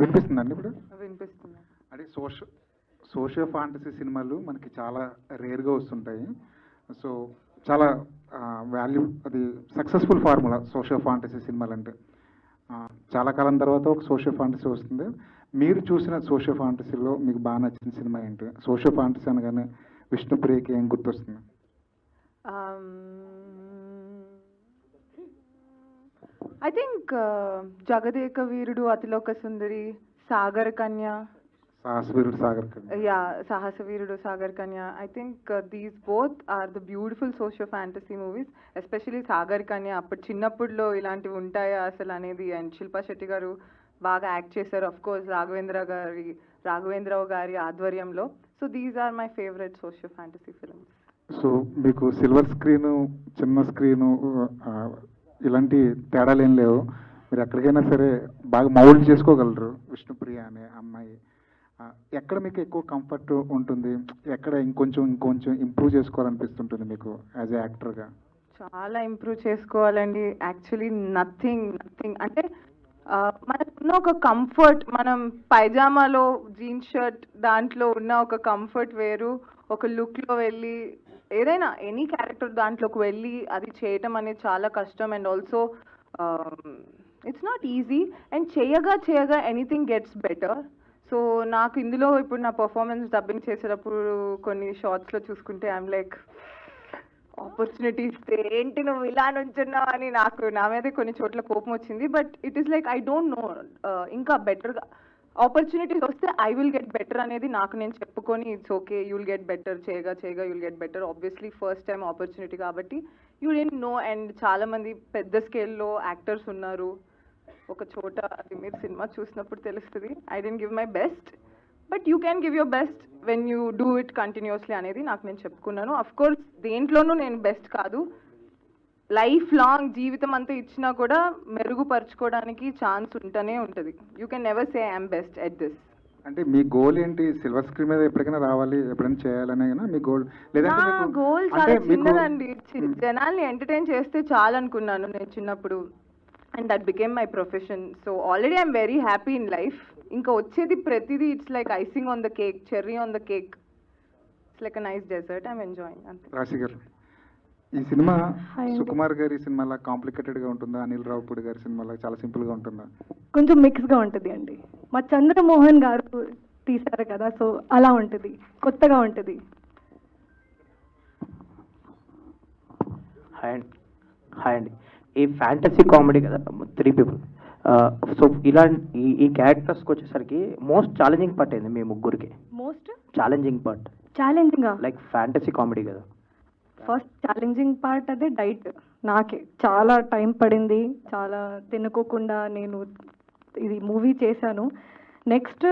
వినిపిస్తుందండి ఇప్పుడు? వినిపిస్తుంది. అంటే సోషియో ఫాంటసీ సినిమాలు మనకి చాలా రేర్గా వస్తుంటాయి. సో చాలా వాల్యూ, అది సక్సెస్ఫుల్ ఫార్ములా సోషియో ఫాంటసీ సినిమాలు అంటే. చాలా కాలం తర్వాత ఒక సోషియో ఫాంటసీ వస్తుంది. మీరు చూసిన సోషియో ఫాంటసీలో మీకు బాగా నచ్చిన సినిమా ఏంటి? సోషియో ఫాంటసీ అనగానే విష్ణుప్రియకి ఏం గుర్తొస్తుంది? I think Jagadeka Veerudu, Athiloka Sundari, Sagar Kanya. Sahasaveerudu Sagar Kanya. Yeah, Sahasa Veerudu Sagar Kanya. I think these both are the beautiful socio fantasy movies. Especially Sagar Kanya అప్పుడు చిన్నప్పుడులో ఇలాంటివి ఉంటాయా అసలు అనేది. అండ్ శిల్పా శెట్టి గారు బాగా యాక్ట్ చేశారు, అఫ్ కోర్స్ రాఘవేంద్రరావు గారి ఆధ్వర్యంలో. So these are my favourite socio fantasy films. So మీకు సిల్వర్ స్క్రీను, చిన్న స్క్రీను ఇలాంటి తేడాలు ఏం లేవు, మీరు ఎక్కడికైనా సరే బాగా మౌల్డ్ చేసుకోగలరు విష్ణుప్రియ అనే అమ్మాయి. ఎక్కడ మీకు ఎక్కువ కంఫర్ట్ ఉంటుంది? ఎక్కడ ఇంకొంచెం ఇంప్రూవ్ చేసుకోవాలనిపిస్తుంటుంది మీకు యాజ్ ఏ యాక్టర్గా? చాలా ఇంప్రూవ్ చేసుకోవాలండి. యాక్చువల్లీ నథింగ్ అంటే మనకున్న ఒక కంఫర్ట్, మనం పైజామాలో జీన్స్ షర్ట్ దాంట్లో ఉన్న ఒక కంఫర్ట్ వేరు, ఒక లుక్లో వెళ్ళి ఏదైనా ఎనీ క్యారెక్టర్ దాంట్లోకి వెళ్ళి అది చేయటం అనేది చాలా కష్టం. And also it's not easy. And చేయగా ఎనీథింగ్ గెట్స్ బెటర్. సో నాకు ఇందులో ఇప్పుడు నా పర్ఫార్మెన్స్ డబ్బింగ్ చేసేటప్పుడు కొన్ని షార్ట్స్లో చూసుకుంటే ఐఎమ్ లైక్, ఆపర్చునిటీ ఇస్తే ఏంటి నువ్వు ఇలా నుంచున్నావు అని నాకు నా మీద కొన్ని చోట్ల కోపం వచ్చింది. But it is like I don't no, ఇంకా బెటర్గా ఆపర్చునిటీస్ వస్తే ఐ విల్ గెట్ బెటర్ అనేది నాకు నేను చెప్పుకొని, it's okay, you will get better, చేయగా you will get better. Obviously first time opportunity కాబట్టి యూ డెంట్ నో. అండ్ చాలామంది పెద్ద స్కేల్లో యాక్టర్స్ ఉన్నారు ఒక చోట, అది మీరు సినిమా చూసినప్పుడు తెలుస్తుంది. I didn't give my best, but you can give your best when you do it continuously అనేది నాకు నేను చెప్పుకున్నాను. అఫ్ కోర్స్ దేంట్లోనూ నేను బెస్ట్ కాదు, లైఫ్ లాంగ్ జీవితం అంతా ఇచ్చినా కూడా మెరుగుపరచుకోవడానికి ఛాన్స్ ఉంటూనే ఉంటుంది. You can never say I'm best at this. అంటే మీ గోల్ ఏంటి? సిల్వర్ స్క్రీన్ మీద ఎప్పటికైనా రావాలి, ఎప్పుడైనా చేయాలనే మీ గోల్? నా గోల్ చాలా చిన్నదండి, జనాల్ని ఎంటర్టైన్ చేస్తే చాలు అనుకున్నాను నేను చిన్నప్పుడు. And that became my profession. So already I'm very happy in life. ఇంకా వచ్చేది ప్రతిదీ it's like icing on the cake, cherry on the cake. It's like a nice dessert, I'm enjoying అంతే. రాశి గారు, ఈ సినిమా సుకుమార్ గారి సినిమాలా కాంప్లికేటెడ్గా ఉంటుందా, అనిల్ రావుపూడి గారి సినిమాలా చాలా సింపుల్గా ఉంటుందా? కొంచెం మిక్స్గా ఉంటుంది అండి. మా చంద్రమోహన్ గారు తీశారు కదా, సో అలా ఉంటుంది, కొత్తగా ఉంటుంది. హాయ్ అండి. ఈ ఫ్యాంటసీ కామెడీ కదా, 3 people. సో ఇలాంటి ఈ క్యారెక్టర్స్కి వచ్చేసరికి మోస్ట్ ఛాలెంజింగ్ పార్ట్ ఏంది మీ ముగ్గురికి? Most challenging part challenging like fantasy comedy కదా. ఫస్ట్ ఛాలెంజింగ్ పార్ట్ అదే డైట్. నాకే చాలా టైం పడింది, చాలా తినుకోకుండా నేను ఇది మూవీ చేశాను. నెక్స్ట్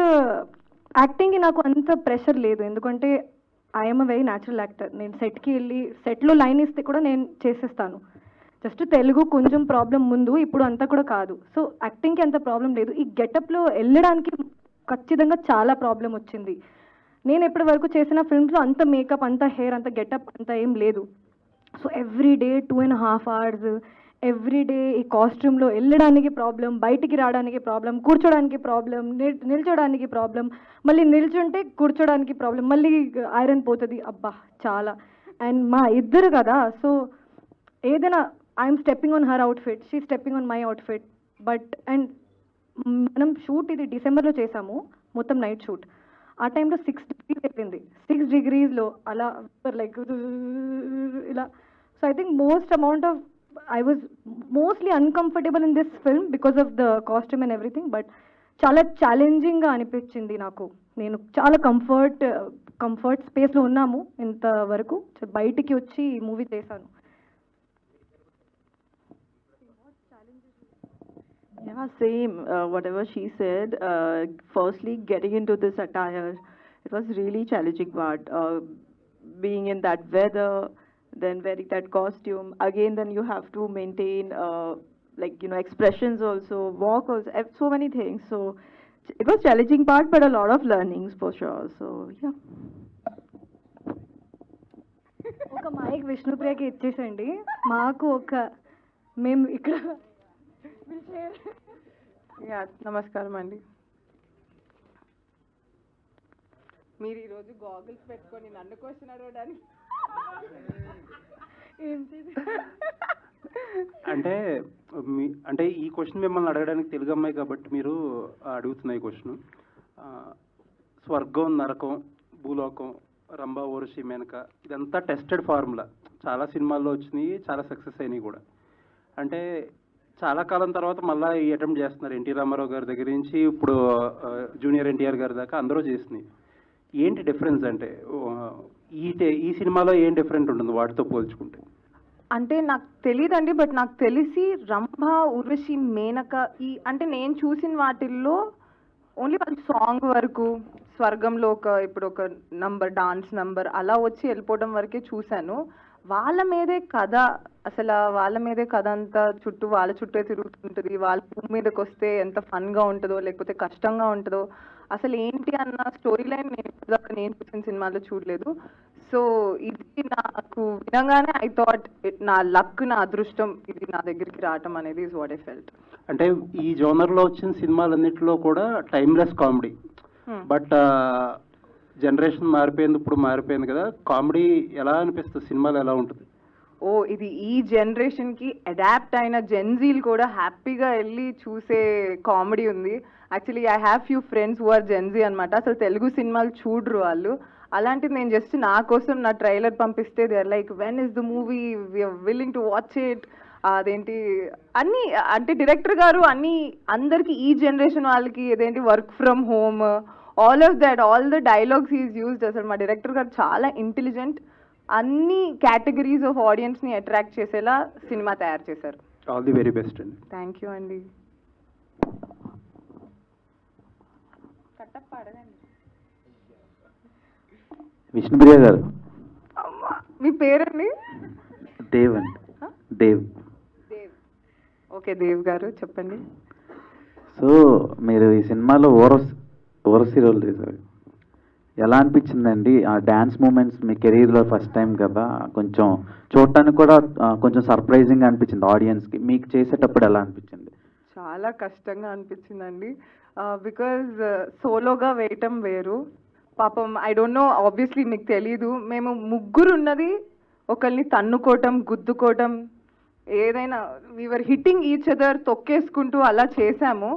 యాక్టింగ్కి నాకు అంత ప్రెషర్ లేదు, ఎందుకంటే I'm a very natural actor. నేను సెట్కి వెళ్ళి సెట్లో లైన్ ఇస్తే కూడా నేను చేసేస్తాను. జస్ట్ తెలుగు కొంచెం ప్రాబ్లం ముందు, ఇప్పుడు అంతా కూడా కాదు. సో యాక్టింగ్కి అంత ప్రాబ్లం లేదు. ఈ గెటప్లో వెళ్ళడానికి ఖచ్చితంగా చాలా ప్రాబ్లం వచ్చింది. నేను ఎప్పటి వరకు చేసిన ఫిల్మ్స్లో అంత మేకప్, అంత హెయిర్, అంత గెటప్ అంత ఏం లేదు. So every day 2.5 hours every day ఈ కాస్ట్యూమ్లో వెళ్ళడానికి ప్రాబ్లం, బయటికి రావడానికి ప్రాబ్లం, కూర్చోడానికి ప్రాబ్లం, నిల్చోడానికి ప్రాబ్లం, మళ్ళీ నిల్చుంటే కూర్చోడానికి ప్రాబ్లం, మళ్ళీ ఐరన్ పోతుంది. అబ్బా చాలా. అండ్ మా ఇద్దరు కదా, సో ఏదైనా I'm stepping on her outfit, she stepping on my outfit. But and మనం షూట్ ఇది డిసెంబర్లో చేసాము, మొత్తం నైట్ షూట్. ఆ టైంలో 6 degrees అయిపోయింది. 6 degreesలో అలా లైక్ ఇలా. So I think I was mostly uncomfortable in this film because of the costume and everything, but చాలా ఛాలెంజింగ్గా అనిపించింది నాకు. నేను చాలా కంఫర్ట్ స్పేస్లో ఉన్నాము ఇంతవరకు, బయటికి వచ్చి ఈ మూవీ చేశాను. Yeah, same. Whatever she said. Firstly, getting into this attire, it was really challenging part. Being in that weather, then wearing that costume. Again, then you have to maintain, expressions also, walk also, so many things. So it was challenging part, but a lot of learnings for sure. So yeah. ఒక mic విష్ణుప్రియకి ఇచ్చేసండి, మాకు మేము ఇక్కడ. Yeah, నమస్కారం అండి. మీరు ఈరోజు goggles పెట్టుకొని నన్ను క్వశ్చన్ అడగడానికి అంటే ఈ క్వశ్చన్ మిమ్మల్ని అడగడానికి తెలుగు అమ్మాయి కాబట్టి మీరు అడుగుతున్న ఈ క్వశ్చన్. స్వర్గం, నరకం, భూలోకం, రంభా, ఊర్వశి, మేనక ఇదంతా టెస్టెడ్ ఫార్ములా. చాలా సినిమాల్లో వచ్చినాయి, చాలా సక్సెస్ అయినాయి కూడా. అంటే చాలా కాలం తర్వాత మళ్ళీ ఈ అటెంప్ట్ చేస్తున్నారు. ఎన్టీ రామారావు గారి దగ్గర నుంచి ఇప్పుడు జూనియర్ ఎన్టీఆర్ గారి దాకా అందరూ చేసినాయి. ఏంటి డిఫరెన్స్ అంటే ఈ సినిమాలో ఏం డిఫరెంట్ ఉంటుంది వాటితో పోల్చుకుంటే? అంటే నాకు తెలియదండి, బట్ నాకు తెలిసి రంభ, ఊర్వశి, మేనక అంటే నేను చూసిన వాటిల్లో ఓన్లీ వాళ్ళ సాంగ్ వరకు, స్వర్గంలో ఇప్పుడు ఒక నంబర్, డాన్స్ నంబర్ అలా వచ్చి వెళ్ళిపోవడం వరకే చూశాను. వాళ్ళ మీదే కథ, అసలు వాళ్ళ మీదే కథ అంతా చుట్టూ వాళ్ళ చుట్టే తిరుగుతుంటుంది. వాళ్ళ భూమి మీదకి వస్తే ఎంత ఫన్గా ఉంటుందో లేకపోతే కష్టంగా ఉంటుందో అసలు ఏంటి అన్న స్టోరీ లైన్ నేను చూసిన సినిమాలో చూడలేదు. సో ఇది నాకు వినగానే ఐ థాట్ నా లక్, నా అదృష్టం ఇది నా దగ్గరికి రావటం అనేది ఇస్ వాట్ ఐ ఫెల్ట్. అంటే ఈ జోనర్లో వచ్చిన సినిమాలన్నింటిలో కూడా టైమ్లెస్ కామెడీ. బట్ జనరేషన్ మారిపోయింది, ఇప్పుడు మారిపోయింది కదా, కామెడీ ఎలా అనిపిస్తుంది? సినిమాలు ఎలా ఉంటుంది? ఇది ఈ జనరేషన్కి అడాప్ట్ అయిన జెన్జీలు కూడా హ్యాపీగా వెళ్ళి చూసే కామెడీ ఉంది. Actually I have few friends who are Gen Z అనమాట. అసలు తెలుగు సినిమాలు చూడరు వాళ్ళు. అలాంటిది నేను జస్ట్ నా కోసం నా ట్రైలర్ పంపిస్తే they are like, when is the movie, we're willing to watch it. అదేంటి అన్నీ అంటే డైరెక్టర్ గారు అన్నీ అందరికి ఈ జనరేషన్ వాళ్ళకి ఏదేంటి work from home, all of that, all the dialogues is used. అసలు మా డైరెక్టర్ గారు చాలా ఇంటెలిజెంట్. అన్ని కేటగిరీస్ ఆఫ్ ఆడియన్స్ని అట్రాక్ట్ చేసేలా సినిమా తయారు చేశారు. ఆల్ ది వెరీ బెస్ట్ అండి. థ్యాంక్ యూ అండి. విష్ణుప్రియ గారు, మీ పేరండి? దేవ్ అండి. దేవ్. దేవ్. ఓకే దేవ్ గారు చెప్పండి. సో మీరు ఈ సినిమాలో ఓరసి రోల్ చేశారు, ఎలా అనిపించిందండి? ఆ డ్యాన్స్ మూమెంట్స్ మీ కెరీర్లో ఫస్ట్ టైం కదా, కొంచెం చూడటానికి కూడా కొంచెం సర్ప్రైజింగ్ అనిపించింది ఆడియన్స్కి. మీకు చేసేటప్పుడు ఎలా అనిపించింది? చాలా కష్టంగా అనిపించిందండి. బికాజ్ సోలోగా వేయటం వేరు. పాపం ఐ డోంట్ నో, ఆబ్వియస్లీ మీకు తెలీదు, మేము ముగ్గురు ఉన్నది ఒకరిని తన్నుకోవటం, గుద్దుకోవటం, ఏదైనా వీఆర్ హిట్టింగ్ ఈచ్ అదర్, తొక్కేసుకుంటూ అలా చేశాము.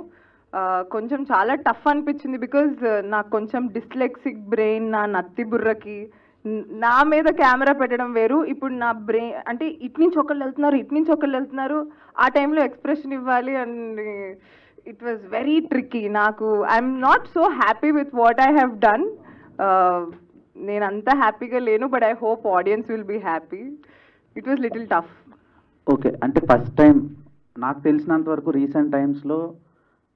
కొంచెం చాలా టఫ్ అనిపించింది. బికాజ్ నాకు కొంచెం డిస్లెక్సిక్ బ్రెయిన్, నా నత్తి బుర్రకి నా మీద కెమెరా పెట్టడం వేరు. ఇప్పుడు నా బ్రెయిన్ అంటే ఇటు నుంచి ఒకళ్ళు వెళ్తున్నారు, ఇటు నుంచి ఒకళ్ళు వెళ్తున్నారు, ఆ టైంలో ఎక్స్ప్రెషన్ ఇవ్వాలి. And it was very tricky. నాకు I'm not so happy with what I have done. నేను అంత హ్యాపీగా లేను, but I hope audience will be happy. It was little tough. Okay, అంటే ఫస్ట్ టైం నాకు తెలిసినంత వరకు రీసెంట్ టైమ్స్లో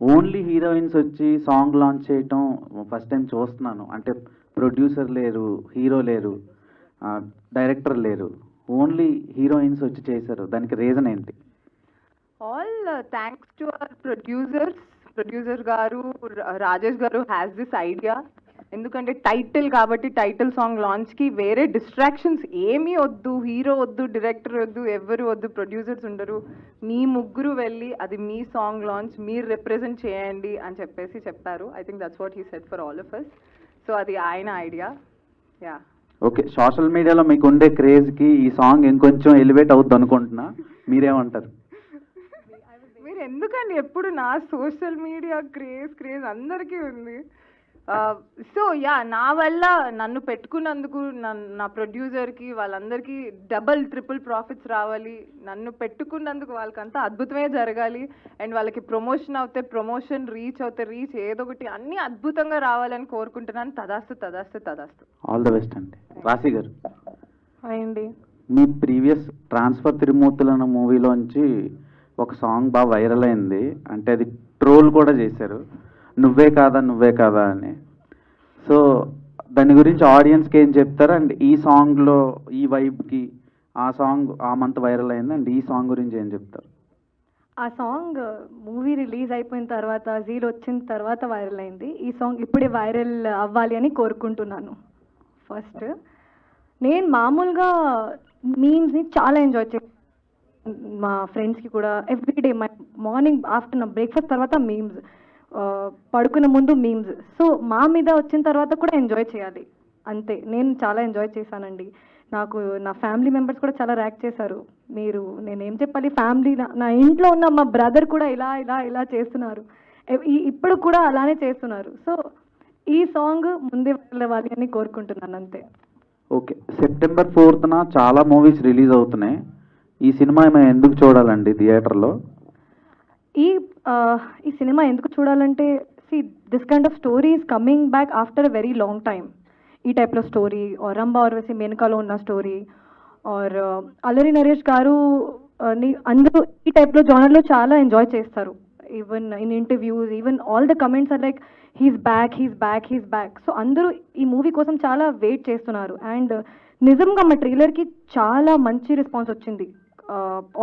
ఓన్లీ హీరోయిన్స్ వచ్చి సాంగ్ లాంచ్ చేయటం ఫస్ట్ టైం చూస్తున్నాను. అంటే ప్రొడ్యూసర్ లేరు, హీరో లేరు, డైరెక్టర్ లేరు, ఓన్లీ హీరోయిన్స్ వచ్చి చేశారు. దానికి రీజన్ ఏంటి? All thanks to our producer గారు, రాజేష్ గారు హ్యాస్ దిస్ ఐడియా. ఎందుకంటే టైటిల్ కాబట్టి టైటిల్ సాంగ్ లాంచ్కి వేరే డిస్ట్రాక్షన్స్ ఏమీ వద్దు, హీరో వద్దు, డైరెక్టర్ వద్దు, ఎవరు వద్దు, ప్రొడ్యూసర్స్ ఉండరు, మీ ముగ్గురు వెళ్ళి అది మీ సాంగ్ లాంచ్ మీరు రిప్రజెంట్ చేయండి అని చెప్పారు. I think that's what he said for all of us. So అది ఆయన ఐడియా. యా. ఓకే, సోషల్ మీడియాలో మీకు ఉండే క్రేజ్కి ఈ సాంగ్ ఇంకొంచెం ఎలివేట్ అవుద్ది అనుకుంటున్నా, మీరేమంటారు? మీరు ఎందుకండి ఎప్పుడు నా సోషల్ మీడియా క్రేజ్ అందరికీ ఉంది. సో యా, నా వల్ల నన్ను పెట్టుకున్నందుకు నా ప్రొడ్యూసర్కి వాళ్ళందరికీ డబల్ ట్రిపుల్ ప్రాఫిట్స్ రావాలి. నన్ను పెట్టుకున్నందుకు వాళ్ళకంతా అద్భుతమే జరగాలి. అండ్ వాళ్ళకి ప్రమోషన్ అవుతే ప్రమోషన్, రీచ్ అవుతే రీచ్, ఏదో ఒకటి అన్నీ అద్భుతంగా రావాలని కోరుకుంటున్నాను. తదాస్తు తదాస్తు తదాస్తు. ఆల్ ద బెస్ట్ అండి. రాశి గారు అండి, మీ ప్రీవియస్ ట్రాన్స్ఫర్ తిరుమూర్తులు అన్న మూవీలోంచి ఒక సాంగ్ బాగా వైరల్ అయింది. అంటే అది ట్రోల్ కూడా చేశారు, నువ్వే కాదా అని. సో దాని గురించి ఆడియన్స్కి ఏం చెప్తారు? అండ్ ఈ సాంగ్లో ఈ వైబ్కి ఆ సాంగ్ ఆ మంత్ వైరల్ అయింది, అండ్ ఈ సాంగ్ గురించి ఏం చెప్తారు? ఆ సాంగ్ మూవీ రిలీజ్ అయిపోయిన తర్వాత, జీల్ వచ్చిన తర్వాత వైరల్ అయింది. ఈ సాంగ్ ఇప్పుడే వైరల్ అవ్వాలి అని కోరుకుంటున్నాను. ఫస్ట్ నేను మామూలుగా మీమ్స్ని చాలా ఎంజాయ్ చేస్తాను. మా ఫ్రెండ్స్కి కూడా ఎవ్రీడే మార్నింగ్ ఆఫ్టర్నూన్ బ్రేక్ఫాస్ట్ తర్వాత మీమ్స్ పడుకునే ముందు మీమ్స్. సో మా మీద వచ్చిన తర్వాత కూడా ఎంజాయ్ చేయాలి అంతే. నేను చాలా ఎంజాయ్ చేశానండి. నాకు నా ఫ్యామిలీ మెంబర్స్ కూడా చాలా ర్యాక్ చేశారు. మీరు నేనేం చెప్పాలి, ఫ్యామిలీ నా ఇంట్లో ఉన్న మా బ్రదర్ కూడా ఇలా ఇలా ఇలా చేస్తున్నారు, ఇప్పుడు కూడా అలానే చేస్తున్నారు. సో ఈ సాంగ్ ముందే వెళ్ళవాలి అని కోరుకుంటున్నాను అంతే. ఓకే, September 4th చాలా మూవీస్ రిలీజ్ అవుతున్నాయి. ఈ సినిమా మేము ఎందుకు చూడాలండి థియేటర్లో? ఈ సినిమా ఎందుకు చూడాలంటే, this kind of story is coming back after a very long time. ఈ టైప్లో స్టోరీ, ఆర్ రంభా ఊర్వశి మేనకాలో ఉన్న స్టోరీ, ఆర్ అల్లరి నరేష్ గారు అందరూ ఈ టైప్లో జానర్లో చాలా ఎంజాయ్ చేస్తారు. Even in interviews, even all the comments are like he's back, he's back, he's back. So అందరూ ఈ మూవీ కోసం చాలా వెయిట్ చేస్తున్నారు. అండ్ నిజంగా మా ట్రైలర్కి చాలా మంచి రెస్పాన్స్ వచ్చింది,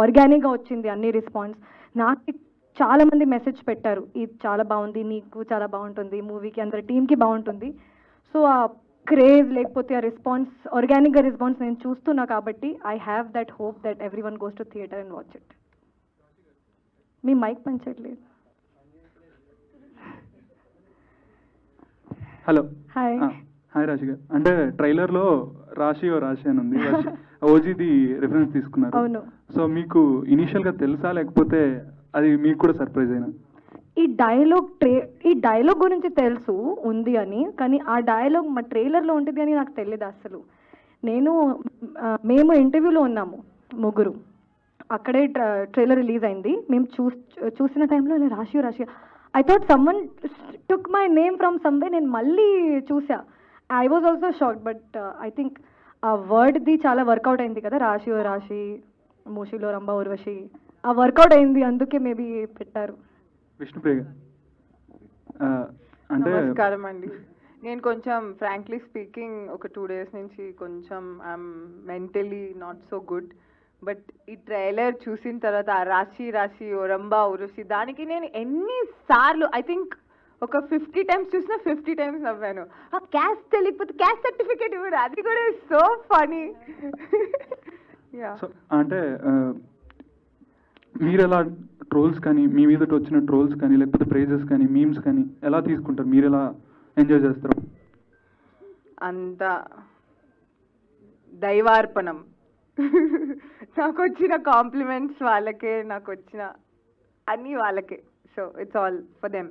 ఆర్గానిక్గా వచ్చింది అన్ని రెస్పాన్స్. నాకు చాలా మంది మెసేజ్ పెట్టారు, ఇది చాలా బాగుంది, నీకు చాలా బాగుంటుంది, మూవీకి అందరి టీమ్కి బాగుంటుంది. సో ఆ క్రేజ్ లేకపోతే ఆ రెస్పాన్స్, ఆర్గానిక్గా రెస్పాన్స్ నేను చూస్తున్నా కాబట్టి I have that hope that every one goes to theatre and watch it. మీ మైక్ పంచట్లేదు. Hello, hi. Hi Rashi garu. అంటే ట్రైలర్లో రాశి అని ఉంది, ఓజీది రిఫరెన్స్ తీసుకున్నారు. అవును. సో మీకు ఇనీషియల్గా తెలుసా, లేకపోతే అది మీకు కూడా సర్ప్రైజ్ అయినా? ఈ డైలాగ్ గురించి తెలుసు ఉంది అని, కానీ ఆ డైలాగ్ మా ట్రైలర్లో ఉంటుంది అని నాకు తెలియదు అసలు. మేము ఇంటర్వ్యూలో ఉన్నాము ముగ్గురు, అక్కడే ట్రైలర్ రిలీజ్ అయింది. మేము చూసిన టైంలో రాశి I thought someone took my name from someway. నేను మళ్ళీ చూసా, I was also shocked. But I think ఆ వర్డ్ది చాలా వర్కౌట్ అయింది కదా, రాశి మూషిలో రంభా ఊర్వశి, ఆ వర్కౌట్ అయింది, అందుకే మేబీ పెట్టారు. విష్ణుప్రియ అంటే నమస్కారం అండి. నేను కొంచెం ఫ్రాంక్లీ స్పీకింగ్ ఒక 2 days నుంచి కొంచెం I'm mentally not so good. But ఈ ట్రైలర్ చూసిన తర్వాత ఆ రాశి ఓ రంభా ఊర్వశి దానికి నేను ఎన్నిసార్లు, ఐ థింక్ ఒక 50 times చూసినా 50 times నవ్వాను. ఆ క్యాస్ట్ తెలియకపోతే క్యాస్ట్ సర్టిఫికేట్ ఇవ్వరు, అది కూడా సో ఫనీ. సో అంటే మీరు ఎలా ట్రోల్స్ కానీ, మీ మీద వచ్చిన ట్రోల్స్ కానీ, లేకపోతే ప్రైజెస్ కానీ, మీమ్స్ కానీ ఎలా తీసుకుంటారు? మీరు ఎలా ఎంజాయ్ చేస్తారు? అంత దైవార్పణం. నాకు వచ్చిన కాంప్లిమెంట్స్ వాళ్ళకే, నాకు వచ్చిన అన్నీ వాళ్ళకే. So it's all for them.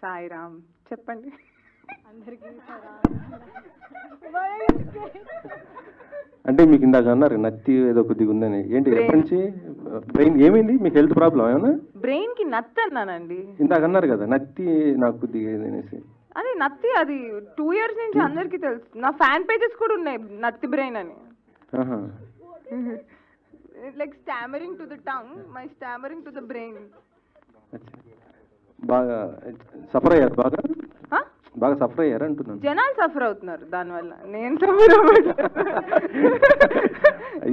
Sairam చెప్పండి. అంటే మీకు ఇందాక అన్నారు నత్తి ఏదో కొద్దిగా ఉందని, ఏంటి ఎప్పటి నుంచి? బ్రెయిన్ ఏమైంది మీకు? హెల్త్ ప్రాబ్లం ఏమన్నా? బ్రెయిన్ కి నత్తి అన్నానండి ఇందాక అన్నారు కదా నత్తి నాకు కొద్దిగా అనేసి. అది నత్తి, అది 2 years నుంచి అందరికి తెలుసు. నా ఫ్యాన్ పేజెస్ కూడా ఉన్నాయి నత్తి బ్రెయిన్ అని. Like stammering to the tongue, my stammering to the brain. బాగా సఫర్ అయ్యారు? బాగా సఫర్ అయ్యారు అంటున్నాను. జనాలు సఫర్ అవుతున్నారు దానివల్ల, నేను సఫర్ అవ్వదు.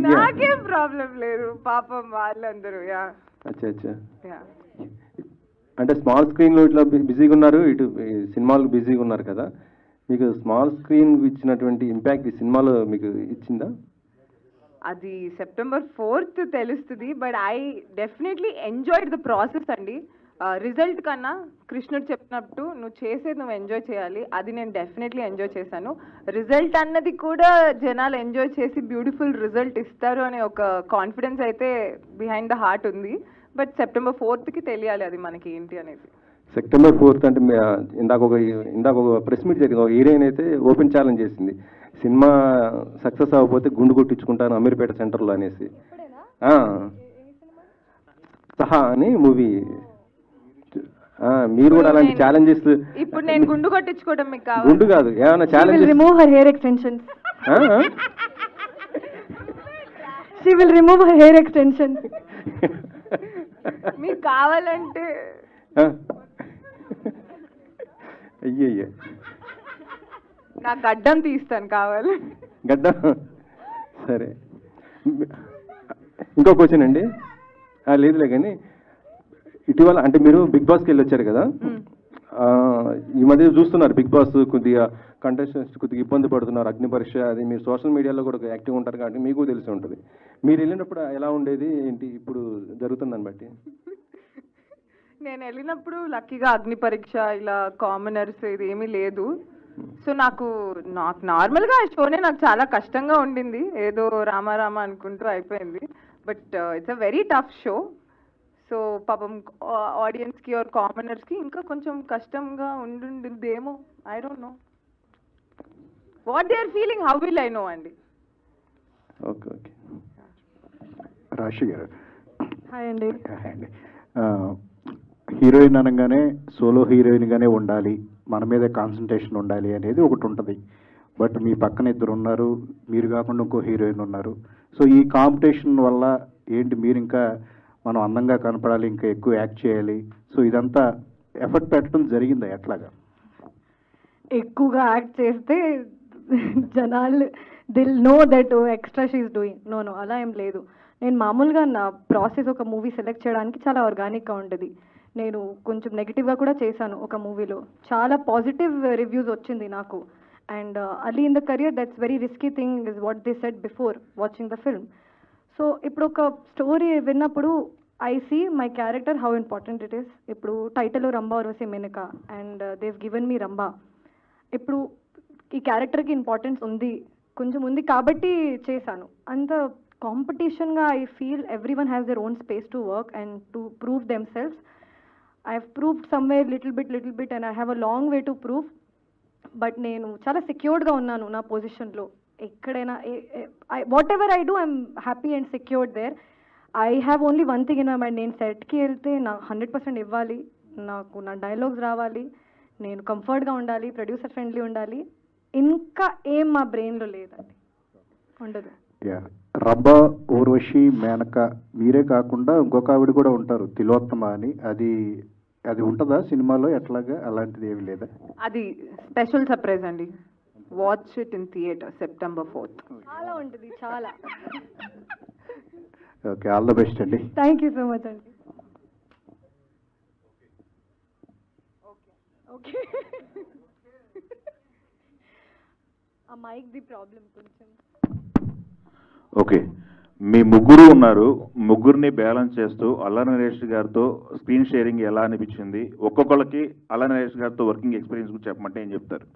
నాకేం ప్రాబ్లం లేదు, పాపం వాళ్ళందరూ. యా అచ్చా. అంటే స్మాల్ స్క్రీన్లో ఇట్లా బిజీగా ఉన్నారు, ఇటు సినిమాలు బిజీగా ఉన్నారు కదా, మీకు స్మాల్ స్క్రీన్ ఇచ్చినటువంటి ఇంపాక్ట్ ఈ సినిమాలో మీకు ఇచ్చిందా? అది September 4th తెలుస్తుంది. But I definitely enjoyed the process అండి. రిజల్ట్ కన్నా కృష్ణుడు చెప్పినట్టు నువ్వు చేసేది నువ్వు ఎంజాయ్ చేయాలి, అది నేను డెఫినెట్లీ ఎంజాయ్ చేశాను. రిజల్ట్ అన్నది కూడా జనాలు ఎంజాయ్ చేసి బ్యూటిఫుల్ రిజల్ట్ ఇస్తారు అనే ఒక కాన్ఫిడెన్స్ అయితే బిహైండ్ ద హార్ట్ ఉంది. బట్ September 4th తెలియాలి అది మనకి ఏంటి అనేది. September 4th అంటే ఇందాక ఒక ప్రెస్ మీట్ జరిగింది, ఒక హీరోయిన్ అయితే ఓపెన్ ఛాలెంజ్ చేసింది, సినిమా సక్సెస్ అవ్వకపోతే గుండు కొట్టించుకుంటాను అమీర్పేట సెంటర్లో అనేసి. సహా అని మూవీ. మీరు కూడా అలాంటి ఛాలెంజెస్? ఇప్పుడు నేను గుండు కొట్టించుకోవడం మీకు కావాలి? గుండు కాదు, ఏమైనా challenge. Remove her hair extensions. She will remove her hair extensions. మీకు కావాలంటే అయ్యయ్య నా గడ్డం తీస్తాను కావాలి. గడ్డం సరే. ఇంకో క్వశ్చన్ అండి. లేదులే కానీ ఇటీవల అంటే మీరు బిగ్ బాస్కి వెళ్ళి వచ్చారు కదా, ఈ మధ్య చూస్తున్నారు బిగ్ బాస్ కొద్దిగా కంటెస్టెంట్స్ కొద్దిగా ఇబ్బంది పడుతున్నారు, అగ్ని పరీక్ష అది. మీరు సోషల్ మీడియాలో కూడా యాక్టివ్ ఉంటారు కాబట్టి మీకు తెలిసి ఉంటుంది. మీరు వెళ్ళినప్పుడు ఎలా ఉండేది ఏంటి, ఇప్పుడు జరుగుతుందని బట్టి? నేను వెళ్ళినప్పుడు లక్కీగా అగ్ని పరీక్ష ఇలా కామనర్స్ ఇది ఏమీ లేదు. సో నాకు నార్మల్గా ఆ షోనే నాకు చాలా కష్టంగా ఉండింది, ఏదో రామారామ అనుకుంటూ అయిపోయింది. But it's a very tough show. So పాపం ఆడియన్స్కి ఆర్ కామనర్స్కి ఇంకా కొంచెం కష్టంగా ఉండుండేమో, I don't know what they are feeling, how will I know అండి. Okay okay. Rashi garu. Hi అండి. హాయ్ అండి. హీరోయిన్ అనగానే సోలో హీరోయిన్గానే ఉండాలి, మన మీద కాన్సన్ట్రేషన్ ఉండాలి అనేది ఒకటి ఉంటుంది. బట్ మీ పక్కన ఇద్దరు ఉన్నారు, మీరు కాకుండా ఇంకో హీరోయిన్ ఉన్నారు. సో ఈ కాంపిటీషన్ వల్ల ఏంటి, మీరు ఇంకా మనం అందంగా కనపడాలి, ఇంకా ఎక్కువ యాక్ట్ చేయాలి, సో ఇదంతా ఎఫర్ట్ పెట్టడం జరిగిందా ఎట్లాగా? ఎక్కువగా యాక్ట్ చేస్తే జనాలు they'll know that extra she's doing. No అలా ఏం లేదు. నేను మామూలుగా నా ప్రాసెస్ ఒక మూవీ సెలెక్ట్ చేయడానికి చాలా ఆర్గానిక్గా ఉంటుంది. నేను కొంచెం నెగిటివ్గా కూడా చేశాను ఒక మూవీలో, చాలా పాజిటివ్ రివ్యూస్ వచ్చింది నాకు. And early in the career that's very risky thing is what they said before watching the film. So ఇప్పుడు ఒక స్టోరీ విన్నప్పుడు I see my character how important it is. ఇప్పుడు title Rambha Urvashi Menaka and they've given me Rambha. ఇప్పుడు ఈ క్యారెక్టర్కి importance ఉంది, కొంచెం ఉంది కాబట్టి చేశాను. అంత కాంపిటీషన్గా I feel every one has their own space to work and to prove themselves. I have proved somewhere little bit and I have a long way to prove. But నేను చాలా సెక్యూర్డ్గా ఉన్నాను నా పొజిషన్లో. ఎక్కడైనా whatever I do I'm happy and secured there. I have only one thing in my mind, నేను సెట్కి వెళ్తే నా 100% ఇవ్వాలి, నాకు నా డైలాగ్స్ రావాలి, నేను కంఫర్ట్గా ఉండాలి, ప్రొడ్యూసర్ ఫ్రెండ్లీ ఉండాలి. ఇంకా ఏం మా బ్రెయిన్లో లేదండి, ఉండదు. రంభా ఊర్వశి మేనక మీరే కాకుండా ఇంకొక ఆవిడ కూడా ఉంటారు, తిలోత్తమ అని, అది ఉంటుందా సినిమాలో ఎట్లాగా? అలాంటిది ఏమి లేదా? అది స్పెషల్ సర్ప్రైజ్ అండి. Watch it in theatre September 4th. చాలా ఉంటుంది, చాలా. ఓకే, ఆల్ ద బెస్ట్ అండి. థ్యాంక్ యూ సో మచ్ అండి. ఓకే ఆ మైక్ ది ప్రాబ్లం కొంచెం. ఓకే, మీ ముగ్గురు ఉన్నారు, ముగ్గురిని బ్యాలెన్స్ చేస్తూ అల్లా నరేష్ గారితో స్క్రీన్ షేరింగ్ ఎలా అనిపించింది? ఒక్కొక్కళ్ళకి అల్లా నరేష్ గారితో వర్కింగ్ ఎక్స్పీరియన్స్ గురించి చెప్పమంటే ఏం చెప్తారు?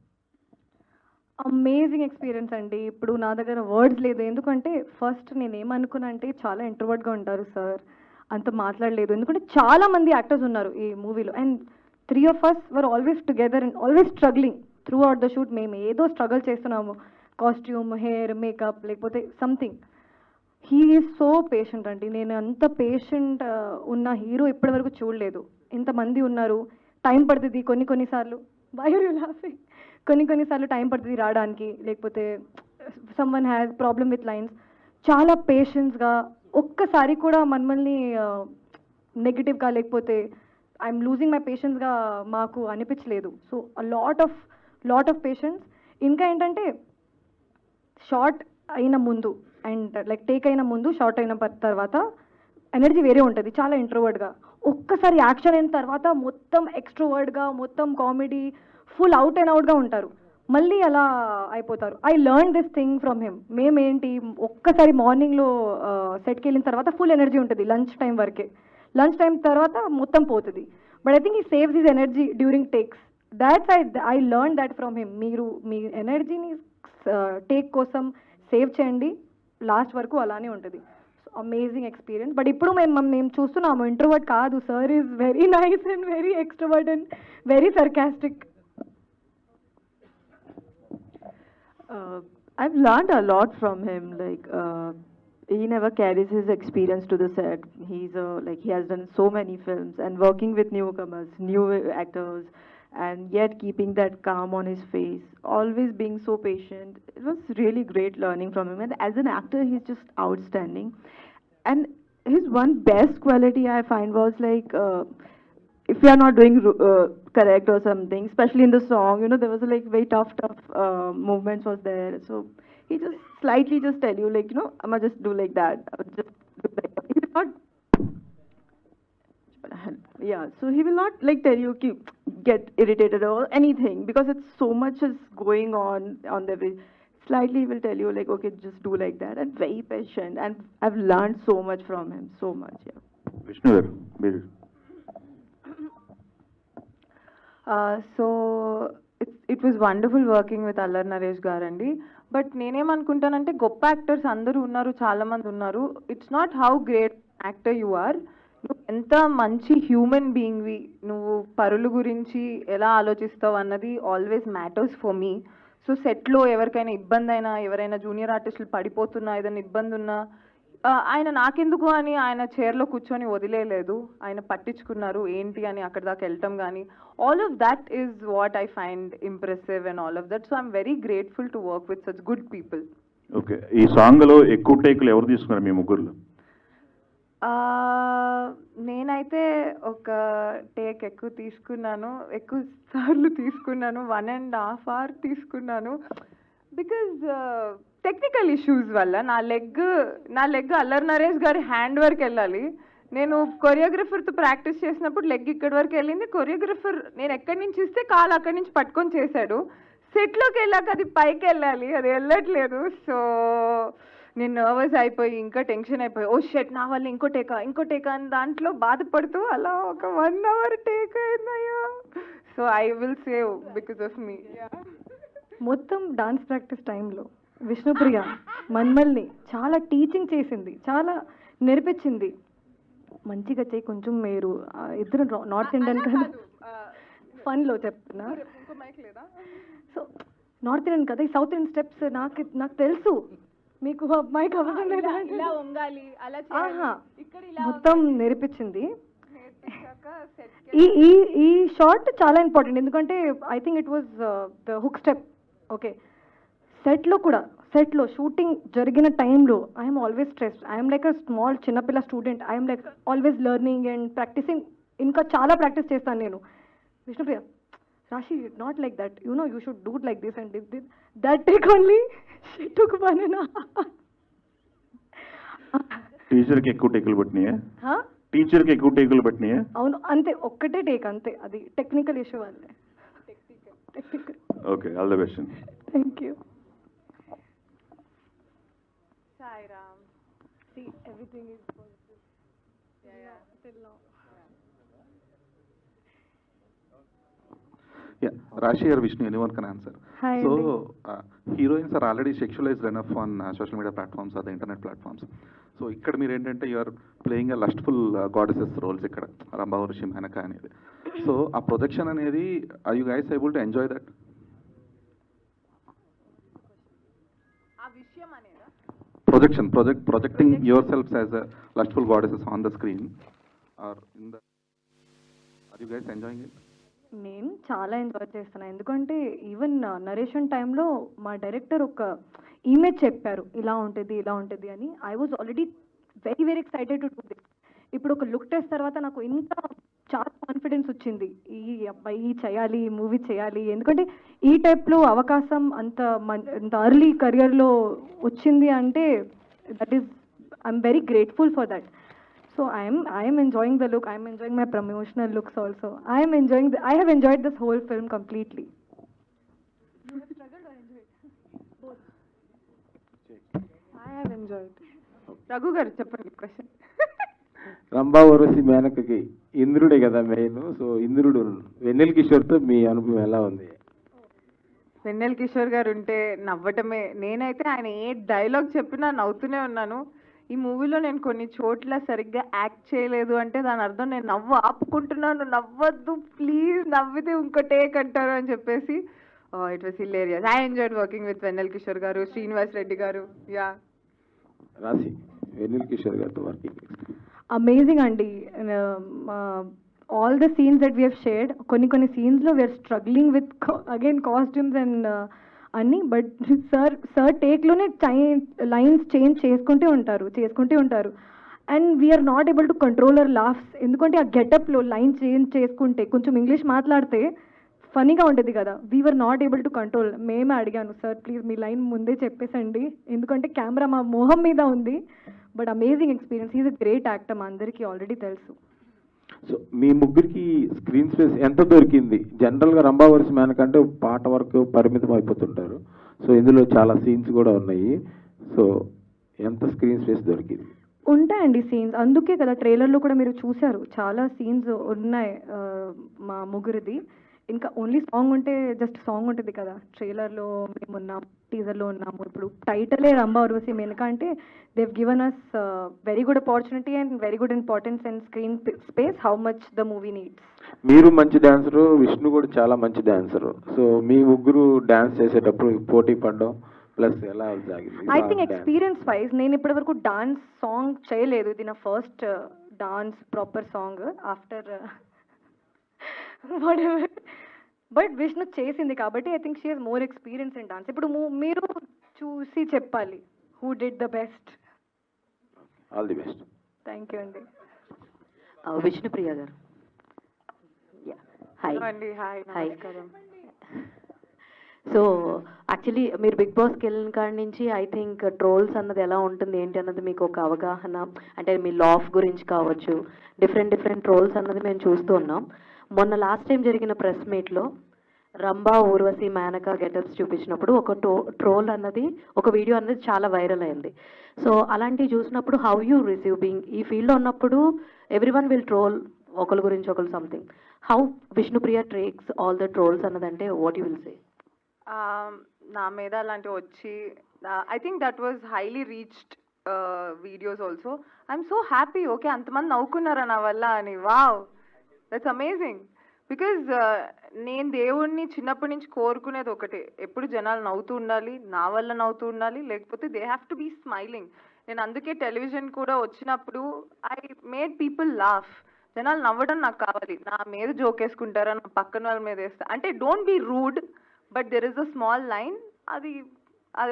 అమేజింగ్ ఎక్స్పీరియన్స్ అండి. ఇప్పుడు నా దగ్గర వర్డ్స్ లేదు. ఎందుకంటే ఫస్ట్ నేను ఏమనుకున్నా అంటే చాలా ఇంట్రోవర్ట్గా ఉంటారు సార్, అంత మాట్లాడలేదు. ఎందుకంటే చాలా మంది యాక్టర్స్ ఉన్నారు ఈ మూవీలో and 3 of us were always together and always struggling throughout the shoot. మేము ఏదో స్ట్రగుల్ చేస్తున్నాము, కాస్ట్యూమ్, హెయిర్, మేకప్, లేకపోతే something. He is so patient అండి. నేను అంత పేషెంట్ ఉన్న హీరో ఇప్పటివరకు చూడలేదు. ఇంతమంది ఉన్నారు, టైం పడుతుంది కొన్నిసార్లు. Why are you laughing? కొన్నిసార్లు టైం పడుతుంది రావడానికి, లేకపోతే someone has problem with lines. చాలా పేషెన్స్గా, ఒక్కసారి కూడా మనల్ని నెగిటివ్గా లేకపోతే ఐఎమ్ లూజింగ్ మై పేషెన్స్గా మాకు అనిపించలేదు. So lot of patience. ఇంకా ఏంటంటే షార్ట్ అయిన ముందు అండ్ లైక్ టేక్ అయిన ముందు, షార్ట్ అయిన తర్వాత ఎనర్జీ వేరే ఉంటుంది, చాలా ఇంట్రోవర్డ్గా. ఒక్కసారి యాక్షన్ అయిన తర్వాత మొత్తం ఎక్స్ట్రోవర్డ్గా, మొత్తం కామెడీ, ఫుల్ అవుట్ అండ్ అవుట్గా ఉంటారు, మళ్ళీ అలా అయిపోతారు. I learn this thing from him. మేమేంటి ఒక్కసారి మార్నింగ్లో సెట్కి వెళ్ళిన తర్వాత ఫుల్ ఎనర్జీ ఉంటుంది లంచ్ టైం వరకే. లంచ్ టైం తర్వాత మొత్తం పోతుంది. But I think he saves his energy during takes. That's I learn that from him. మీరు మీ ఎనర్జీని టేక్ కోసం సేవ్ చేయండి, లాస్ట్ వరకు అలానే ఉంటుంది. Amazing experience. బట్ ఇప్పుడు మేము చూస్తున్నాము ఇంట్రోవర్ట్ కాదు, sir is very nice and very extrovert and very sarcastic. I've learned a lot from him. Like he never carries his experience to the set. He has done so many films and working with newcomers, new actors, and yet keeping that calm on his face, always being so patient. It was really great learning from him. And as an actor, he's just outstanding. And his one best quality I find was like, if you are not doing correct or something, especially in the song, there was like very tough movements was there. So he just slightly just tell you like, I'ma just do like that. Just do like that. He will not, yeah. So he will not like tell you get irritated or anything, because it's so much is going on the way. Slightly he will tell you like, okay, just do like that, and very patient. And I've learned so much from him, so much. Yeah. Vishnu గారు, మీరు so it was wonderful working with Allari Naresh గారండి. But నేనేమనుకుంటానంటే గొప్ప actors అందరూ ఉన్నారు, చాలామంది ఉన్నారు. It's not how great actor you are, నువ్వు ఎంత మంచి హ్యూమన్ బీయింగ్వి, నువ్వు పరుల గురించి ఎలా ఆలోచిస్తావు అన్నది always matters for me. So సెట్లో ఎవరికైనా ఇబ్బంది అయినా, ఎవరైనా జూనియర్ ఆర్టిస్టులు పడిపోతున్నా, ఏదైనా ఇబ్బంది ఉన్నా, ఆయన నాకెందుకు అని ఆయన చైర్లో కూర్చొని వదిలేయలేదు, ఆయన పట్టించుకున్నారు ఏంటి అని అక్కడ దాకా వెళ్ళటం కానీ, all of that is what I find impressive and all of that. So I'm very grateful to work with such good people. Okay, ఈ సాంగ్లో ఎక్కువ టేకులు ఎవరు తీసుకున్నారు మీ ముగ్గురులో? నేనైతే ఒక టేక్ ఎక్కువ తీసుకున్నాను, ఎక్కువ సార్లు తీసుకున్నాను, 1.5 hour తీసుకున్నాను. బికాజ్ టెక్నికల్ ఇష్యూస్ వల్ల నా లెగ్ అల్లరి నరేష్ గారి హ్యాండ్ వరకు వెళ్ళాలి. నేను కొరియోగ్రఫర్తో ప్రాక్టీస్ చేసినప్పుడు లెగ్ ఇక్కడి వరకు వెళ్ళింది. కొరియోగ్రఫర్ నేను ఎక్కడి నుంచి ఇస్తే కాలు అక్కడి నుంచి పట్టుకొని చేశాడు. సెట్లోకి వెళ్ళాక అది పైకి వెళ్ళాలి, అది వెళ్ళట్లేదు. సో నేను నర్వస్ అయిపోయి, ఇంకా టెన్షన్ అయిపోయి, ఓ షెట్ నా వల్ల ఇంకో టేకా అని దాంట్లో బాధపడుతూ అలా ఒక 1 hour టేక్ అయిందయ్యా. So I will save because of me. మొత్తం డాన్స్ ప్రాక్టీస్ టైంలో విష్ణుప్రియ మన్మల్ని చాలా టీచింగ్ చేసింది, చాలా నేర్పించింది. మంచిగా చేయి, కొంచెం మీరు ఇద్దరు నార్త్ ఇండియన్ కదా, ఫన్లో చెప్తున్నా. సో నార్త్ ఇండియన్ కదా, ఈ సౌత్ ఇండియన్ స్టెప్స్ నాకు తెలుసు, మీకు అమ్మాయికి అవసరం లేదా, మొత్తం నేర్పించింది. ఈ షార్ట్ చాలా ఇంపార్టెంట్, ఎందుకంటే I think it was the hook step. Okay, సెట్లో షూటింగ్ జరిగిన టైంలో I'm always stressed. I'm like a small చిన్నపిల్ల student. I'm like always learning and practising. ఇంకా చాలా ప్రాక్టీస్ చేస్తాను నేను. Vishnupriya, Rashi, not like that, you know, you should do it like this and this. That take only she took 1.5 hour. టీచర్కి ఎక్కువ టేకులు పట్టినాయా? టీచర్కి ఎక్కువ టేకులు పట్టినాయా? అవును, అంతే, ఒక్కటే టేక్ అంతే. అది టెక్నికల్ ఇష్యూ వల్లే. Okay, all the best. Thank you. Sairam. See, everything is positive. Yeah. Till now. Yeah, Rashi or Vishnu, anyone can answer. Hi. So, heroines are already sexualized enough on social media platforms or the internet platforms. So, ikkada meer entante you are playing a lustful goddesses roles ikkada, Ramba Urvashi Menaka anedi. So, a projection anedi, are you guys able to enjoy that? Projecting yourselves as a lustful goddesses on the screen or in the, are you guys enjoying it? నేను చాలా enjoy చేస్తాను, ఎందుకంటే even narration టైంలో మా director ఒక image చెప్పారు, ఇలా ఉంటుంది అని. I was already very very excited to do this. ఇప్పుడు ఒక లుక్ టెస్ట్ తర్వాత నాకు ఇంకా చాలా కాన్ఫిడెన్స్ వచ్చింది, ఈ అబ్బాయి చేయాలి, ఈ మూవీ చేయాలి. ఎందుకంటే ఈ టైప్లో అవకాశం అంత అర్లీ కెరియర్లో వచ్చింది అంటే that is, I'm very grateful for that. So I am enjoying the look. I am enjoying my promotional looks also. I have enjoyed this whole film completely. You have struggled or enjoyed? Both. I have enjoyed. Raghu garu cheppandi question. Rambha Urvashi మేనకకి ఇంద్రుడే కదా main. So ఇంద్రుడు వెన్నెల కిషోర్తో మీ అనుభవం ఎలా ఉంది? వెన్నెల కిషోర్ గారు ఉంటే నవ్వటమే. నేనైతే ఆయన ఏ డైలాగ్ చెప్పినా నవ్వుతూనే ఉన్నాను. ఈ మూవీలో నేను కొన్ని చోట్ల సరిగ్గా యాక్ట్ చేయలేదు అంటే దాని అర్థం నేను నవ్వు ఆపుకుంటున్నాను, నవ్వద్దు ప్లీజ్, నవ్వితే ఇంకో టేక్ అంటారు అని చెప్పేసి. It was hilarious. I enjoyed working with Vennela Kishore garu, Srinivas Reddy garu. Yeah, Rashi, Vennela Kishore గారితో వర్కింగ్ అమేజింగ్ అండి. All the scenes that we have shared, కొన్ని సీన్స్లో we're struggling with again costumes and అన్నీ. బట్ సార్ టేక్లోనే లైన్స్ చేంజ్ చేసుకుంటూ ఉంటారు and we're not able to control our laughs. ఎందుకంటే ఆ గెటప్లో లైన్ చేంజ్ చేసుకుంటే, కొంచెం ఇంగ్లీష్ మాట్లాడితే ఫనీగా ఉంటుంది కదా, we're not able to control. మేమే అడిగాను, సార్ ప్లీజ్ మీ లైన్ ముందే చెప్పేసండి, ఎందుకంటే కెమెరా మా మొహం మీద ఉంది. But amazing experience. He's a great actor, మా అందరికీ ఆల్రెడీ తెలుసు. సో మీ ముగ్గురికి స్క్రీన్ స్పేస్ ఎంత దొరికింది? జనరల్గా రంభా ఊర్వశి మేనకంటే పాట వరకు పరిమితం అయిపోతుంటారు. సో ఇందులో చాలా సీన్స్ కూడా ఉన్నాయి. సో ఎంత స్క్రీన్ స్పేస్ దొరికింది? ఉంటాయండి సీన్స్, అందుకే కదా ట్రైలర్లో కూడా మీరు చూశారు, చాలా సీన్స్ ఉన్నాయి మా ముగ్గురిది. ఇంకా ఓన్లీ సాంగ్ ఉంటే జస్ట్ సాంగ్ ఉంటుంది కదా, ట్రైలర్లో మేము ఉన్నాం, టీజర్లో ఉన్నాము, ఇప్పుడు టైటిలే రంభా ఉర్వశి మేనక అంటే they've given us very good opportunity and very good importance and screen space how much the movie needs. మీరు మంచి డాన్సరు, విష్ణు కూడా చాలా మంచి డాన్సరు. సో మీ ముగ్గురు డాన్స్ చేసేటప్పుడు పోటీ పడడం ప్లస్ ఎలా సాగింది? ఐ థింక్ ఎక్స్పీరియన్స్ వైజ్ నేను ఇప్పటివరకు డాన్స్ సాంగ్ చేయలేదు, ఇది నా first dance proper song after but Vishnu చేసింది కాబట్టి I think she has more experience in dance. ఇప్పుడు మీరు చూసి చెప్పాలి who did the best. All the best. Thank you అండి. విష్ణుప్రియ గారు. హాయ్ అండి. హాయ్, నమస్కారం. సో యాక్చువల్లీ మీరు బిగ్ బాస్కి వెళ్ళిన కాడి నుంచి ఐ థింక్ ట్రోల్స్ అన్నది ఎలా ఉంటుంది ఏంటి అన్నది మీకు ఒక అవగాహన, అంటే మీ లాఫ్ గురించి కావచ్చు, డిఫరెంట్ ట్రోల్స్ అన్నది మేము చూస్తూ ఉన్నాం. మొన్న లాస్ట్ టైం జరిగిన ప్రెస్ మీట్లో రంభా ఊర్వశి మేనక గెటప్స్ చూపించినప్పుడు ఒక ట్రోల్ అన్నది, ఒక వీడియో అన్నది చాలా వైరల్ అయింది. సో అలాంటివి చూసినప్పుడు హౌ యూ రిసీవ్ బీయింగ్ ఈ ఫీల్డ్లో ఉన్నప్పుడు ఎవ్రీ వన్ విల్ ట్రోల్ ఒకరి గురించి ఒకరు something, how Vishnupriya takes all the trolls అన్నదంటే వాట్ యూ విల్ సే? నా మీద అలాంటివి వచ్చి I think that was highly reached videos also. I'm so happy. Okay, అంతమంది నవ్వుకున్నారా నా వల్ల అని. Wow, that's amazing. బికాజ్ నేను దేవుణ్ణి చిన్నప్పటి నుంచి కోరుకునేది ఒకటే, ఎప్పుడు జనాలు నవ్వుతూ ఉండాలి, నా వల్ల నవ్వుతూ ఉండాలి, లేకపోతే they have to be smiling. నేను అందుకే టెలివిజన్ కూడా వచ్చినప్పుడు ఐ మేడ్ పీపుల్ లాఫ్. జనాలు నవ్వడం నాకు కావాలి. నా మీద జోక్ వేసుకుంటారా, నా పక్కన వాళ్ళ మీద వేస్తా అంటే don't be rude, but there is a small line. అది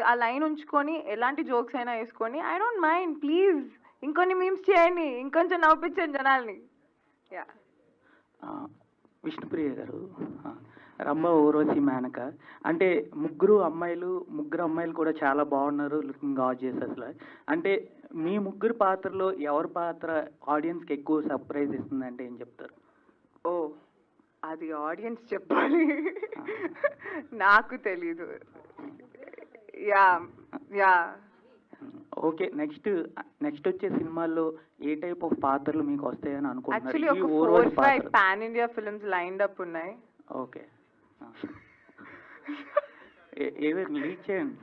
ఆ లైన్ ఉంచుకొని ఎలాంటి జోక్స్ అయినా వేసుకొని ఐ డోంట్ మైండ్. ప్లీజ్ ఇంకొన్ని మీమ్స్ చేయండి, ఇంకొంచెం నవ్వించండి జనాల్ని. యా. విష్ణుప్రియ గారు, రంభా ఊర్వశి మేనక అంటే ముగ్గురు అమ్మాయిలు కూడా చాలా బాగున్నారు, లుకింగ్ గార్జియస్. అసలు అంటే మీ ముగ్గురు పాత్రలో ఎవరి పాత్ర ఆడియన్స్కి ఎక్కువ సర్ప్రైజ్ ఇస్తుందంటే ఏం చెప్తారు? ఓ, అది ఆడియన్స్ చెప్పాలి, నాకు తెలీదు. Yeah yeah. ఓకే, నెక్స్ట్ వచ్చే సినిమాల్లో ఏ టైప్ ఆఫ్ పాత్రలు మీకు వస్తాయని అనుకుంటున్నారు? యాక్చువల్లీ ఒక 4-5 pan India films lined up ఉన్నాయి. ఓకే, ఏవి లీక్ చేయండి.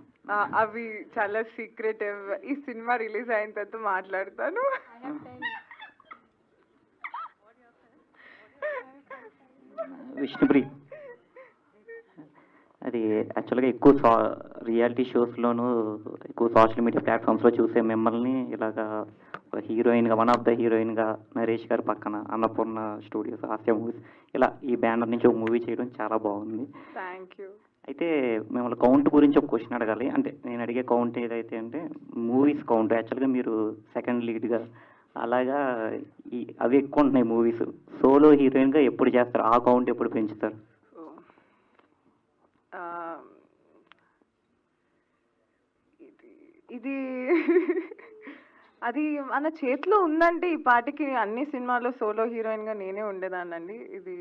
అవి చాలా సీక్రెటివ్. ఈ సినిమా రిలీజ్ అయిన తర్వాత మాట్లాడతాను. విష్ణుప్రియ, అది యాక్చువల్గా ఎక్కువ రియాలిటీ షోస్లోను ఎక్కువ సోషల్ మీడియా ప్లాట్ఫామ్స్లో చూసే మిమ్మల్ని ఇలాగా ఒక హీరోయిన్గా, వన్ ఆఫ్ ద హీరోయిన్గా నరేష్ గారి పక్కన అన్నపూర్ణ స్టూడియోస్, హాస్య మూవీస్, ఇలా ఈ బ్యానర్ నుంచి ఒక మూవీ చేయడం చాలా బాగుంది. Thank you. అయితే మిమ్మల్ని కౌంట్ గురించి ఒక క్వశ్చన్ అడగాలి. అంటే నేను అడిగే కౌంట్ ఏదైతే అంటే మూవీస్ కౌంట్. యాక్చువల్గా మీరు సెకండ్ లీడ్గా అలాగా అవి ఎక్కువ ఉంటున్నాయి మూవీస్. సోలో హీరోయిన్గా ఎప్పుడు చేస్తారు? ఆ కౌంట్ ఎప్పుడు పెంచుతారు? ఇది అది మన చేతిలో ఉందంటే ఈ పాటికి అన్ని సినిమాల్లో సోలో హీరోయిన్గా నేనే ఉండేదాన్నండి. ఇది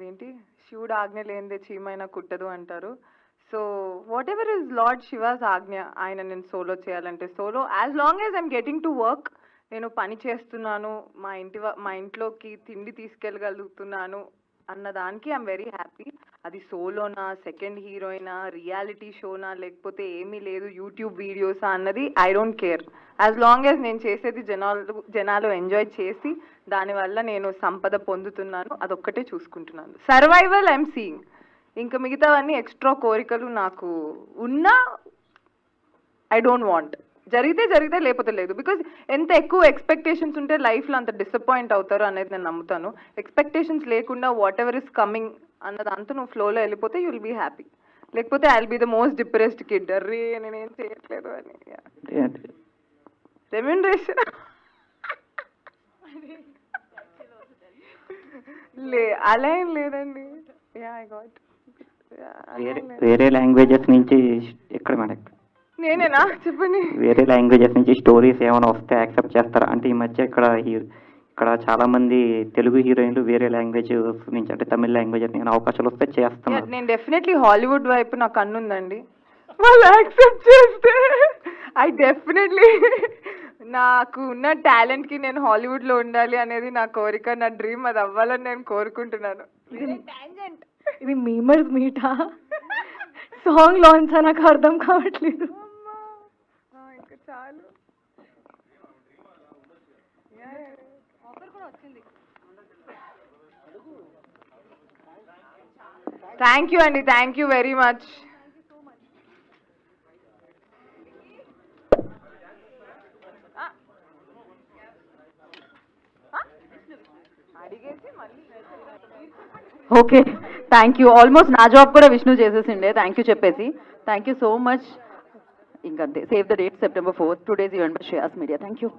ఏంటి, శివుడు ఆజ్ఞ లేనిదే చీమైనా కుట్టదు అంటారు. So what ever is lord she was ఆజ్ఞ, ఆయన నేను సోలో చేయాలంటే solo, as long as I'm getting to work, నేను పని చేస్తున్నాను, మా ఇంట్లోకి తిండి తీసుకెళ్ళగలుగుతున్నాను అన్నదానికి ఐఎమ్ వెరీ హ్యాపీ. అది సోలోనా, సెకండ్ హీరోయినా, రియాలిటీ షోనా, లేకపోతే ఏమీ లేదు యూట్యూబ్ వీడియోసా అన్నది I don't care. As long as నేను చేసేది జనాలు ఎంజాయ్ చేసి దానివల్ల నేను సంపద పొందుతున్నాను, అదొక్కటే చూసుకుంటున్నాను. Survival I'm seeing. ఇంకా మిగతావన్నీ ఎక్స్ట్రా కోరికలు నాకు ఉన్నా ఐ డోంట్ వాంట్. జరిగితే లేకపోతే లేదు. బికాజ్ ఎంత ఎక్కువ ఎక్స్పెక్టేషన్స్ ఉంటే లైఫ్లో అంత డిసప్పాయింట్ అవుతారు అనేది నేను నమ్ముతాను. ఎక్స్పెక్టేషన్స్ లేకుండా వాట్ ఎవర్ ఇస్ కమింగ్ అన్నదంతా నువ్వు ఫ్లోలో వెళ్ళిపోతే యూ విల్ బీ హ్యాపీ. లేకపోతే I will be the most depressed kid, అర్రే నేనేం చేయట్లేదు అని. రెమ్యూనరేషన్ అలా ఏం లేదండి. Yeah, I got. వేరే లాంగ్వేజెస్ నుంచి ఎక్కడ మేడం? నేనేనా? చెప్పండి. వేరే లాంగ్వేజెస్ నుంచి స్టోరీస్ ఏమైనా వస్తే యాక్సెప్ట్ చేస్తారా? అంటే ఈ మధ్య ఇక్కడ చాలా మంది తెలుగు హీరోయిన్లు వేరే లాంగ్వేజ్ నుంచి, అంటే తమిళ లాంగ్వేజ్ నేను అవకాశాలు వస్తే చేస్తాను. నేను డెఫినెట్లీ హాలీవుడ్ వైపు నా కన్ను ఉందండి. వాళ్ళు యాక్సెప్ట్ చేస్తే ఐ డెఫినెట్లీ నాకు ఉన్న టాలెంట్కి నేను హాలీవుడ్లో ఉండాలి అనేది నా కోరిక, నా డ్రీమ్. అది అవ్వాలని నేను కోరుకుంటున్నాను. ఇది మీమర్స్ మీటా సాంగ్ లాంచ్ నాకు అర్థం కావట్లేదు. ఇంకా చాలు. థ్యాంక్ యూ అండి, thank you very much. Okay, thank you. Almost నా జాబ్ కూడా విష్ణు చేసేసిండే థ్యాంక్ యూ చెప్పేసి. Thank you so much. ఇంకంతే. Save the date September 4th. 2 days event by Shreyas Media. Thank you.